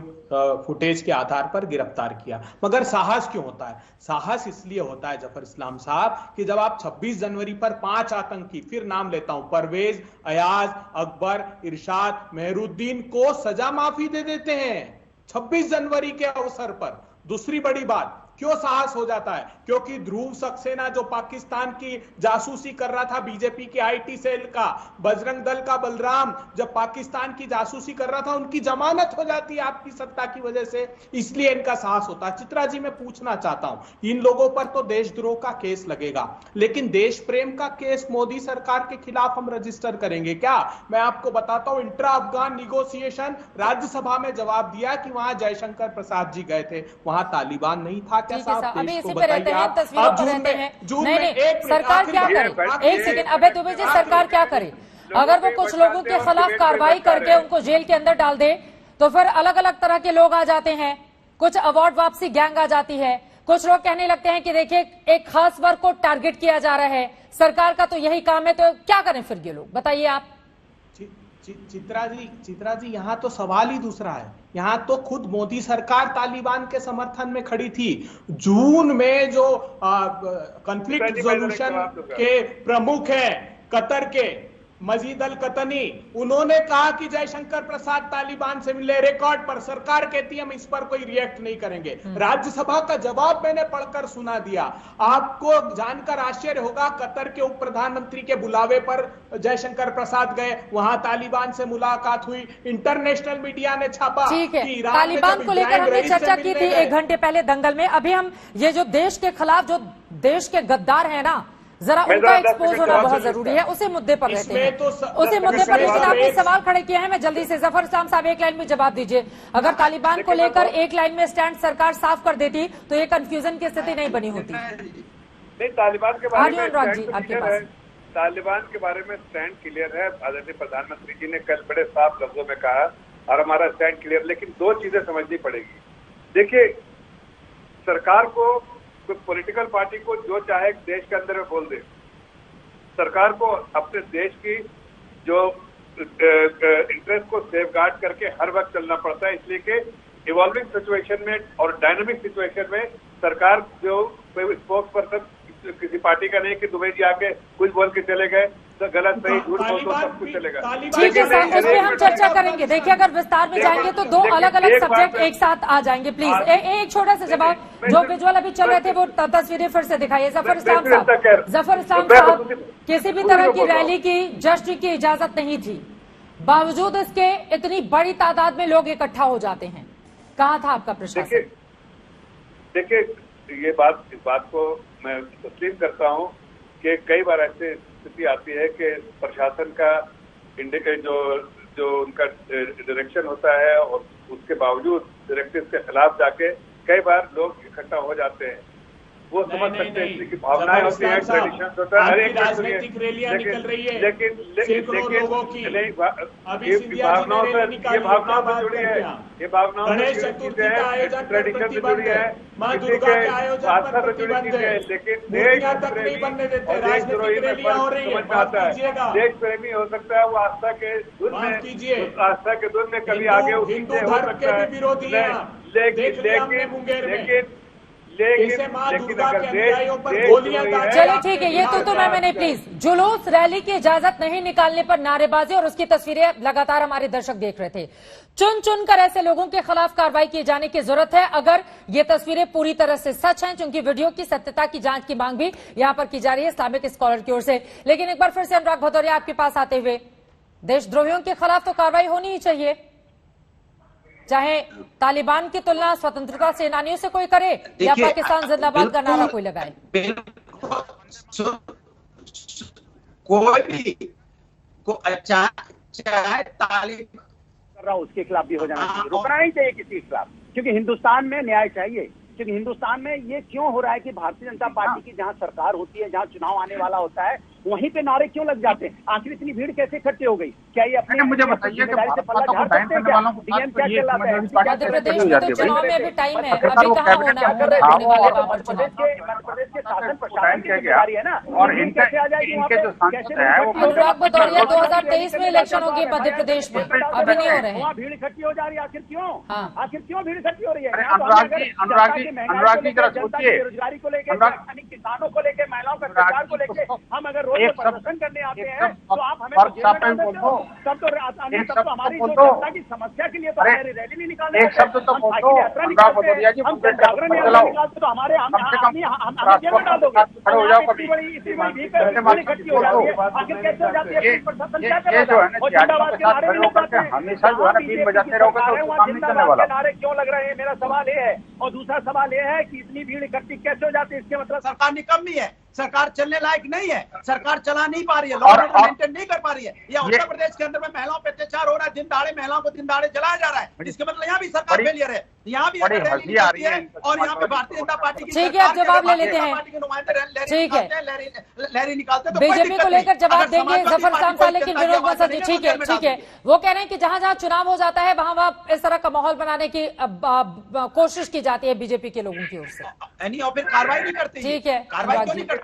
[SPEAKER 8] फुटेज के आधार पर गिरफ्तार किया। मगर साहस क्यों होता है? साहस इसलिए होता है जफर इस्लाम साहब कि जब आप 26 जनवरी पर 5 आतंकी, फिर नाम लेता हूं, परवेज, अयाज, अकबर, इरशाद, मेहरुद्दीन को सजा माफी दे देते हैं 26 जनवरी के अवसर पर। दूसरी बड़ी बात, क्यों साहस हो जाता है? क्योंकि ध्रुव सक्सेना जो पाकिस्तान की जासूसी कर रहा था, बीजेपी के आईटी सेल का, बजरंग दल का बलराम जब पाकिस्तान की जासूसी कर रहा था, उनकी जमानत हो जाती है आपकी सत्ता की वजह से, इसलिए इनका साहस होता है। चित्रा जी, मैं पूछना चाहता हूं, इन लोगों पर तो देशद्रोह का केस लगेगा, लेकिन देश प्रेम का केस मोदी सरकार के खिलाफ हम रजिस्टर करेंगे क्या? मैं आपको बताता हूं, इंट्रा अफगान निगोसिएशन, राज्यसभा में जवाब दिया कि वहां जयशंकर प्रसाद जी गए थे, वहां तालिबान नहीं था।
[SPEAKER 1] अभी इसी पे रहते हैं, तस्वीरों पर रहते हैं। नहीं, सरकार क्या करे? एक सेकंड अभय दुबे जी, सरकार क्या करे? अगर वो कुछ लोगों के खिलाफ कार्रवाई करके उनको जेल के अंदर डाल दे तो फिर अलग अलग तरह के लोग आ जाते हैं, कुछ अवार्ड वापसी गैंग आ जाती है, कुछ लोग कहने लगते हैं कि देखिए एक खास वर्ग को टारगेट किया जा रहा है, सरकार का तो यही काम है, तो क्या करें फिर ये लोग? बताइए आप।
[SPEAKER 8] चित्रा जी, यहाँ तो सवाल ही दूसरा है। यहाँ तो खुद मोदी सरकार तालिबान के समर्थन में खड़ी थी। जून में जो कॉन्फ्लिक्ट रिजोल्यूशन के प्रमुख हैं कतर के मजीद अल कतनी, उन्होंने कहा कि जयशंकर प्रसाद तालिबान से मिले, रिकॉर्ड पर। सरकार कहती है हम इस पर कोई रिएक्ट नहीं करेंगे। राज्यसभा का जवाब मैंने पढ़कर सुना दिया। आपको जानकर आश्चर्य होगा, कतर के उप प्रधानमंत्री के बुलावे पर जयशंकर प्रसाद गए, वहां तालिबान से मुलाकात हुई, इंटरनेशनल मीडिया ने छापा।
[SPEAKER 1] ठीक है, तालिबान को लेकर हमने चर्चा की थी 1 घंटे पहले दंगल में। अभी हम ये जो देश के खिलाफ जो देश के गद्दार है ना, जरा उनका एक्सपोज होना बहुत जरूरी है, उसी मुद्दे पर रहते हैं, उसी मुद्दे पर। लेकिन आपने सवाल खड़े किए हैं, मैं जल्दी से जफर इस्लाम साहब 1 लाइन में जवाब दीजिए। अगर तालिबान को लेकर 1 लाइन में स्टैंड सरकार साफ कर देती तो ये कंफ्यूजन की स्थिति नहीं बनी होती।
[SPEAKER 7] नहीं, तालिबान के बारे में तालिबान के बारे में स्टैंड क्लियर है। आदरणीय प्रधानमंत्री जी ने कल बड़े साफ लफ्जों में कहा और हमारा स्टैंड क्लियर। लेकिन 2 चीजें समझनी पड़ेगी। देखिए, सरकार को, कोई पॉलिटिकल पार्टी को जो चाहे देश के अंदर में बोल दे, सरकार को अपने देश की जो इंटरेस्ट को सेफगार्ड करके हर वक्त चलना पड़ता है। इसलिए कि इवॉल्विंग सिचुएशन में और डायनामिक सिचुएशन में सरकार जो स्पोक्स पर्सन किसी पार्टी का नहीं कि दुबई जी आके कुछ बोल के चले गए, तो गलत सही झूठ बोल तो सब कुछ चलेगा।
[SPEAKER 1] ठीक है सर, उस पर हम चर्चा करेंगे। देखिए, अगर विस्तार में जाएंगे तो 2 अलग अलग सब्जेक्ट एक साथ आ जाएंगे। प्लीज एक छोटा सा जवाब, जो विजुअल अभी चल रहे थे वो तस्वीरें फिर से दिखाइए। जफर इस्लाम साहब, किसी भी तरह की रैली की, जश्न की इजाजत नहीं थी, बावजूद इसके इतनी बड़ी तादाद में लोग इकट्ठा हो जाते हैं, कहाँ था आपका प्रशासन?
[SPEAKER 7] देखिए, इस बात को मैं तस्लीम करता हूं कि कई बार ऐसी स्थिति आती है कि प्रशासन का जो उनका डायरेक्शन होता है और उसके बावजूद डायरेक्टिव के खिलाफ जाके कई बार लोग इकट्ठा हो जाते हैं। वो समझ सकते हैं इसकी भावनाएं होती है, ट्रेडिशन होता है, हर एक
[SPEAKER 8] राजनीतिक रैलियां निकल रही है,
[SPEAKER 7] लेकिन
[SPEAKER 8] लोगों की
[SPEAKER 7] भावनाओं से जुड़ी है, ये भावनाओं से ट्रेडिशन से जुड़ी है,
[SPEAKER 8] माँ दुर्गा के आयोजन पर प्रतिबंध है,
[SPEAKER 7] लेकिन
[SPEAKER 8] तक नहीं बनने देते, राजनीतिक रैलियां हो रही है।
[SPEAKER 7] देश प्रेमी हो सकता है, वो आस्था के धुन में कभी आगे
[SPEAKER 8] हिंदू धर्म के भी विरोधी हैं, जैसे माँ दुर्गा के अनुयायियों पर गोलियां दागे।
[SPEAKER 1] चलिए ठीक है, ये तो मैंने प्लीज जुलूस रैली की इजाजत नहीं निकालने पर नारेबाजी और उसकी तस्वीरें लगातार हमारे दर्शक देख रहे थे। चुन चुन कर ऐसे लोगों के खिलाफ कार्रवाई किए जाने की जरूरत है अगर ये तस्वीरें पूरी तरह से सच हैं, क्योंकि वीडियो की सत्यता की जांच की मांग भी यहां पर की जा रही है इस्लामिक स्कॉलर की ओर से। लेकिन एक बार फिर से अनुराग भदौरिया आपके पास आते हुए, देशद्रोहियों के खिलाफ तो कार्रवाई होनी ही चाहिए, चाहे तालिबान की तुलना स्वतंत्रता सेनानियों से कोई करे या पाकिस्तान जिंदाबाद का नारा कोई लगाए।
[SPEAKER 10] कोई भी को अच्छा चाहे तालिबान कर रहा उसके खिलाफ भी हो जाना चाहिए, रुकना नहीं चाहिए किसी के खिलाफ, क्योंकि हिंदुस्तान में न्याय चाहिए। क्योंकि हिंदुस्तान में ये क्यों हो रहा है कि भारतीय जनता पार्टी की जहां सरकार होती है, जहां चुनाव आने वाला होता है, वहीं पे नारे क्यों लग जाते हैं? आखिर इतनी भीड़ कैसे इकट्ठी हो गई? क्या ये अपने
[SPEAKER 11] मुझे बताइए कि भारत माता को बैन करने वालों को
[SPEAKER 1] मध्य प्रदेश में तो चुनाव में अभी टाइम है, अभी कहाँ होने वाले वहाँ पर चुनाव।
[SPEAKER 10] मध्य प्रदेश के शासन प्रशासन की जिम्मेदारी है ना,
[SPEAKER 11] और इनके जो सांसद है वो
[SPEAKER 1] अनुराग भदौरिया 2023 में इलेक्शन होगी मध्य प्रदेश में, अभी नहीं हो रहे हैं।
[SPEAKER 10] वहाँ भीड़ इकट्ठी हो जा रही है, आखिर क्यों? आखिर क्यों भीड़ इकट्ठी हो रही है?
[SPEAKER 11] अनुराग जी जरा सोचिए,
[SPEAKER 10] बेरोजगारी को लेकर, किसानों को लेकर, महिलाओं का सरकार को लेकर हम अगर रोड पर प्रदर्शन करने आते हैं तो आप हमें तब तो हमारी जो जनता की समस्या के लिए तो हमारी रैली नहीं निकालते, हम साइकिल यात्रा निकालते हैं, हम जागरण यात्रा निकालते तो हमारे हमें जेल में डाल दोगे। इतनी बड़ी इकट्ठी हो जाती है, आखिर कैसे हो जाती है? प्रशासन क्या कर रहा है? और जिंदाबाद के नारे भी लगाते हैं,
[SPEAKER 11] हमेशा जो है ना बीन बजाते रहोगे तो काम नहीं चलने वाला।
[SPEAKER 10] नारे क्यों लग रहे हैं, मेरा सवाल ये है। और दूसरा सवाल ये है कि इतनी भीड़ इकट्ठी कैसे हो जाती है? इसके मतलब सरकार निकम्मी है, सरकार चलने लायक नहीं है, सरकार चला नहीं पा रही है, लॉ ऑर्डर मेंटेन नहीं कर पा रही है। या उत्तर प्रदेश के अंदर में महिलाओं पे अत्याचार हो रहा है, दिन दहाड़े महिलाओं को दिन दहाड़े जलाया जा रहा है, इसके मतलब यहाँ भी सरकार फेलियर है। यहाँ भी अगर रैली निकलती है और यहाँ पे भारतीय जनता पार्टी की
[SPEAKER 1] ठीक है, आप जवाब ले लेते हैं, ठीक है,
[SPEAKER 10] लहरी निकालते हैं,
[SPEAKER 1] बीजेपी को लेकर जवाब देंगे जफर खान, लेकिन विनोद बंसल जी ठीक है, ठीक है, वो कह रहे हैं कि जहां जहां चुनाव हो जाता है वहां वहां इस तरह का माहौल बनाने की कोशिश की जाती है बीजेपी के लोगों की ओर से,
[SPEAKER 10] यानी और फिर कार्रवाई नहीं करते।
[SPEAKER 1] ठीक है,
[SPEAKER 10] कार्रवाई क्यों नहीं करते?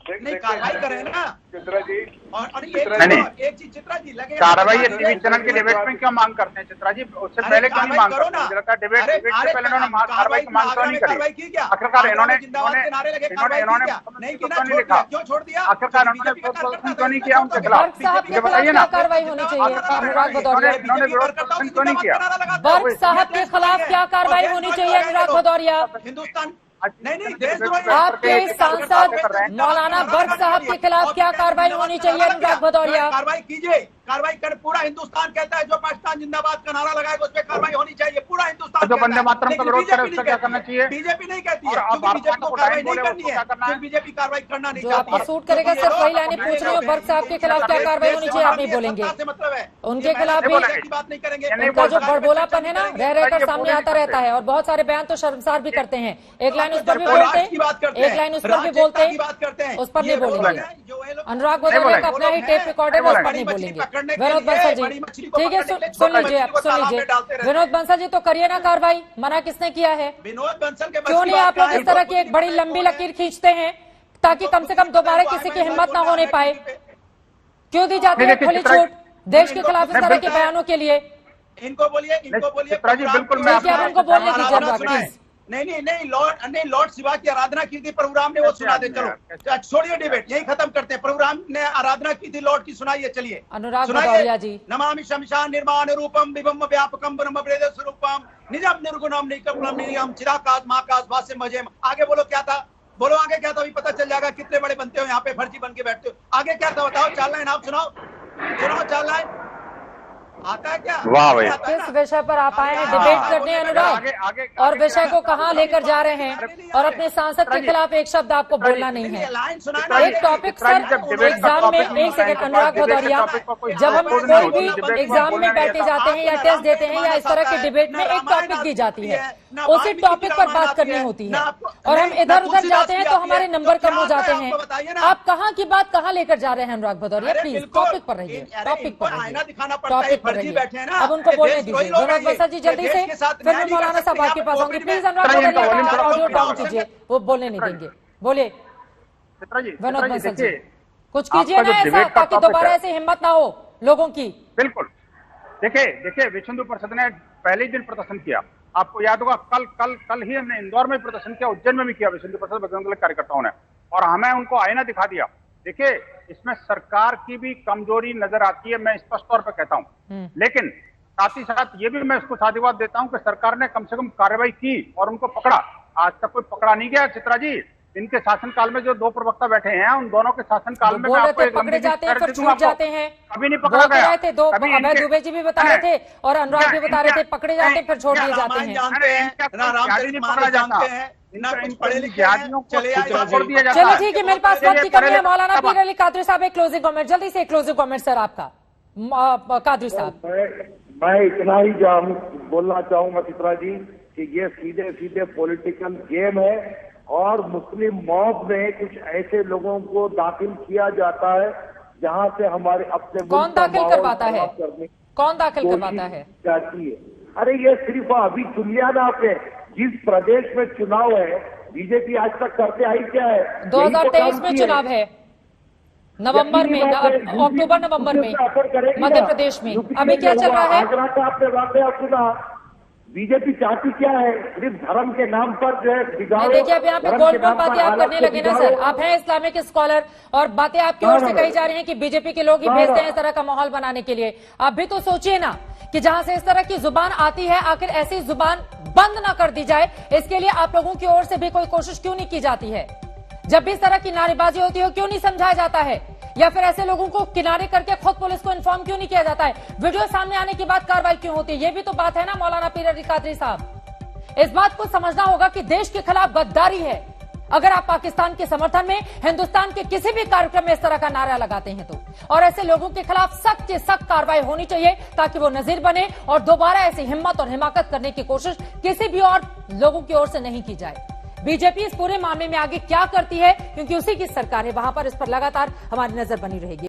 [SPEAKER 10] नहीं कार्रवाई करें ना
[SPEAKER 7] चित्रा जी।
[SPEAKER 10] और एक चीज चित्रा जी लगे
[SPEAKER 11] कार्रवाई टीवी चैनल के डिबेट में क्यों मांग करते हैं चित्रा जी? उससे पहले क्यों नहीं मांग करते? डिबेट से पहले उन्होंने कार्रवाई की मांग क्यों नहीं करी? आखिरकार इन्होंने लिखा,
[SPEAKER 10] क्यों छोड़ दिया?
[SPEAKER 11] आखिरकार उन्होंने क्यों नहीं किया उनके खिलाफ?
[SPEAKER 1] ये बताइए ना, कार्रवाई होनी चाहिए अनुराग भदौरिया,
[SPEAKER 11] इन्होंने विरोध प्रदर्शन क्यों नहीं किया?
[SPEAKER 1] बर्ग साहब के खिलाफ क्या कार्रवाई होनी चाहिए अनुराग भदौरिया?
[SPEAKER 10] हिंदुस्तान नहीं देशद्रोही
[SPEAKER 1] आपके सांसद मौलाना बर्ग साहब के खिलाफ क्या कार्रवाई होनी चाहिए अनुराग भदौरिया?
[SPEAKER 10] कार्रवाई कीजिए, कार्रवाई कर। पूरा हिंदुस्तान कहता है जो पाकिस्तान जिंदाबाद का नारा लगाएगा उस पर कार्रवाई होनी चाहिए, पूरा हिंदुस्तान।
[SPEAKER 11] जो वंदे मातरम का विरोध करे उसका क्या करना चाहिए?
[SPEAKER 10] बीजेपी नहीं कहती है, बीजेपी को कार्रवाई नहीं करनी है, बीजेपी कार्रवाई करना नहीं
[SPEAKER 1] जो आपको सूट करेगा सिर्फ वही लाइनें पूछ रही हूँ। बर्ग साहब के खिलाफ क्या कार्रवाई होनी चाहिए आप नहीं बोलेंगे,
[SPEAKER 10] मतलब है
[SPEAKER 1] उनके खिलाफ भी
[SPEAKER 10] बात नहीं करेंगे।
[SPEAKER 1] उनका जो बड़बोलापन है ना रह रहकर सामने आता रहता है और बहुत सारे बयान तो शर्मसार भी करते हैं। एक लाइन उस पर भी बोलते हैं, एक लाइन उस पर भी बोलते हैं, उस पर नहीं बोलेंगे। अनुराग भदौरिया का अपना ही टेप रिकॉर्डर है, उस पर नहीं बोलेंगे। विनोद बंसल जी ठीक है, सुन लीजिए, आप सुन लीजिए। विनोद बंसल जी तो करिए ना कार्रवाई, मना किसने किया है?
[SPEAKER 10] विनोद बंसल के
[SPEAKER 1] क्यों नहीं आप लोग इस तरह की एक बड़ी लंबी लकीर खींचते हैं ताकि कम से कम दोबारा किसी की हिम्मत ना होने पाए? क्यों दी जाती है खुली छूट देश के खिलाफ इस तरह के बयानों के लिए?
[SPEAKER 10] इनको बोलिए
[SPEAKER 11] बिल्कुल
[SPEAKER 1] उनको बोलने दीजिए प्लीज।
[SPEAKER 10] नहीं लॉर्ड शिवा की आराधना की थी, प्रभुराम ने वो सुना दे। चलो छोड़िए डिबेट, यही खत्म करते हैं। प्रभुराम ने आराधना की थी लॉर्ड की, सुनाइए। चलिए
[SPEAKER 1] अनुराग भदौरिया जी।
[SPEAKER 10] नमामि शमशान निर्माण रूपम विभम व्यापकम ब्रह्म वेद स्वरूपम निजम निर्गुणम निकपलम नियम चिराकाश महाकाश भाष्य मजेम। आगे बोलो क्या था, बोलो आगे क्या था, अभी पता चल जाएगा कितने बड़े बनते हो यहाँ पे, फर्जी बन के बैठते हो। आगे क्या था बताओ, चाल लाइन आप सुनाओ चाल लाइन आता है क्या?
[SPEAKER 11] वाह भाई,
[SPEAKER 1] किस विषय पर आप आए हैं डिबेट करने अनुराग, और विषय को कहाँ लेकर जा रहे हैं? और अपने सांसद के खिलाफ एक शब्द आपको बोलना नहीं है। एक टॉपिक सर एग्जाम में, एक सेकंड अनुराग भदौरिया, जब हम कोई भी एग्जाम में बैठे जाते हैं या टेस्ट देते हैं या इस तरह के डिबेट में एक टॉपिक दी जाती है, उसी टॉपिक पर बात करनी होती है और हम इधर उधर जाते हैं तो हमारे नंबर कम हो जाते हैं। आप कहाँ की बात कहाँ लेकर जा रहे हैं अनुराग भदौरिया? प्लीज टॉपिक पर रहिए, टॉपिक पर रहिए, टॉपिक पर रहिए। अब उनको बोलने दीजिए। विनोद बंसल जी जल्दी से, फिर मैं मौलाना साहब आपके पास आऊंगी। प्लीज अनुराग भदौरिया का ऑडियो डाउन कीजिए, वो बोलने नहीं देंगे। बोलिए विनोद बंसल जी, कुछ कीजिए ना ऐसा ताकि दोबारा ऐसे हिम्मत ना हो लोगों की।
[SPEAKER 11] बिल्कुल। देखिए विश्व हिंदू परिषद ने पहले ही दिन प्रदर्शन किया। आपको याद होगा कल ही हमने इंदौर में प्रदर्शन किया, उज्जैन में भी किया विश्व हिंदू परिषद बजरंग दल के कार्यकर्ताओं ने, और हमें उनको आईना दिखा दिया। देखिए इसमें सरकार की भी कमजोरी नजर आती है, मैं स्पष्ट तौर पर कहता हूं, लेकिन साथ ही साथ ये भी मैं इसको साधुवाद देता हूं कि सरकार ने कम से कम कार्रवाई की और उनको पकड़ा। आज तक कोई पकड़ा नहीं गया चित्रा जी। इनके शासनकाल में जो 2 प्रवक्ता बैठे हैं, उन दोनों के शासनकाल में
[SPEAKER 1] बोल रहे थे पकड़े जाते हैं फिर छूट जाते हैं,
[SPEAKER 11] कभी नहीं पकड़ा गया।
[SPEAKER 1] थे 2 अभय दुबे जी भी बता रहे थे और अनुराग भी बता रहे थे, पकड़े जाते हैं फिर छोड़ दिए जाते हैं। चलो ठीक है, मेरे पास वक्त की कमी है। मौलाना पीर अली कादरी साहब एक क्लोजिंग कमेंट, जल्दी से क्लोजिंग कमेंट सर आपका। कादरी साहब,
[SPEAKER 9] मैं इतना ही बोलना चाहूंगा चित्रा जी कि ये सीधे सीधे पॉलिटिकल गेम है और मुस्लिम मॉब में कुछ ऐसे लोगों को दाखिल किया जाता है जहां से हमारे अपने
[SPEAKER 1] कौन दाखिल करवाता है, कौन दाखिल करवाता है
[SPEAKER 9] जाती है। अरे ये सिर्फ अभी तुल्याना पे जिस प्रदेश में चुनाव है, बीजेपी आज तक करते आई क्या है?
[SPEAKER 1] 2023 में चुनाव है, नवंबर में, अक्टूबर नवंबर में मध्य प्रदेश में। अभी क्या चल रहा है?
[SPEAKER 9] आगरा का आपने वाकया सुना, बीजेपी चाहती क्या है? सिर्फ धर्म के नाम पर जो है बिगाड़ो।
[SPEAKER 1] देखिए अब यहाँ पे गोल बातें आप करने लगे ना सर, आप हैं इस्लामिक स्कॉलर और बातें आपकी ओर से कही जा रही हैं कि बीजेपी के लोग ही भेजते हैं इस तरह का माहौल बनाने के लिए। आप भी तो सोचिए ना कि जहां से इस तरह की जुबान आती है, आखिर ऐसी जुबान बंद ना कर दी जाए, इसके लिए आप लोगों की ओर से भी कोई कोशिश क्यों नहीं की जाती है? जब भी इस तरह की नारेबाजी होती है क्यों नहीं समझाया जाता है, या फिर ऐसे लोगों को किनारे करके खुद पुलिस को इन्फॉर्म क्यों नहीं किया जाता है? वीडियो सामने आने के बाद कार्रवाई क्यों होती है? ये भी तो बात है ना मौलाना पीर अली कादरी साहब। इस बात को समझना होगा कि देश के खिलाफ गद्दारी है अगर आप पाकिस्तान के समर्थन में हिंदुस्तान के किसी भी कार्यक्रम में इस तरह का नारा लगाते हैं तो, और ऐसे लोगों के खिलाफ सख्त से सख्त कार्रवाई होनी चाहिए ताकि वो नजीर बने और दोबारा ऐसी हिम्मत और हिमाकत करने की कोशिश किसी भी और लोगों की ओर से नहीं की जाए। बीजेपी इस पूरे मामले में आगे क्या करती है, क्योंकि उसी की सरकार है, वहां पर इस पर लगातार हमारी नजर बनी रहेगी।